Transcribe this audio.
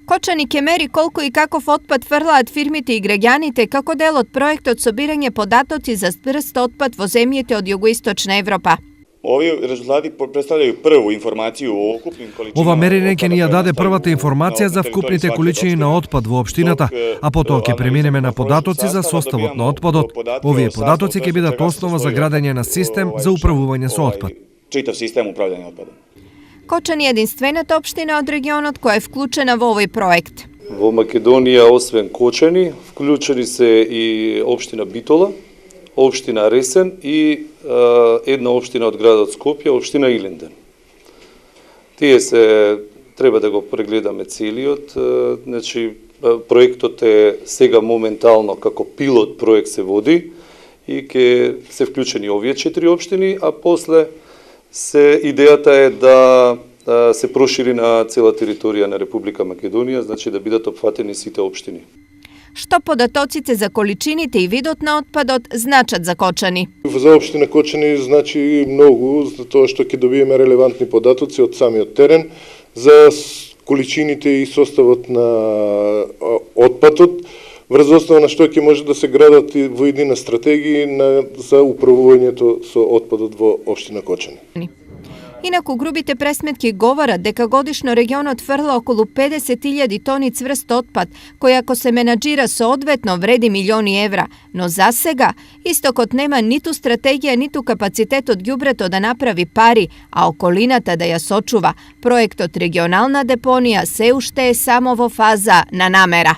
Кочаник мери колку и каков отпад фрлаат фирмите и граѓаните како дел од проектот со бирање податоци за збрст отпад во земјите од југоисточна Европа. Ови резултати представлjaју прву информацију о окупним количинама. Ова мерење ќе ни ја даде првата информација за вкупните количини на отпад во општината, а потоа ќе преминеме на податоци за составот на отпадот. Овие податоци ќе бидат основа за градење на систем за управување со отпад. Читав систем управљање отпадом. Кочани е единствената општина од регионот која е вклучена во овој проект. Во Македонија, освен Кочани, вклучени се и општина Битола, општина Ресен и една општина од градот Скопје, општина Илинден. Тие се треба да го прегледаме целиот. Значи, проектот е сега моментално како пилот проект се води и ќе се вклучени овие 4 општини, а после идејата е да се прошири на цела територија на Република Македонија, значи да бидат опфатени сите општини. Што податоците за количините и видот на отпадот значат за Кочани? За општина Кочани значи многу, затоа што ќе добиеме релевантни податоци од самиот терен за количините и составот на отпадот, врз основа на што ќе може да се градат во иднина стратегии за управувањето со отпадот во општина Кочани. Инаку грубите пресметки говорат дека годишно регионот фрла околу 50.000 тони цврст отпад, кој ако се менаџира соодветно вреди милиони евра, но за сега истокот нема ниту стратегија, ниту капацитет од ѓубрето да направи пари, а околината да ја сочува. Проектот регионална депонија се уште е само во фаза на намера.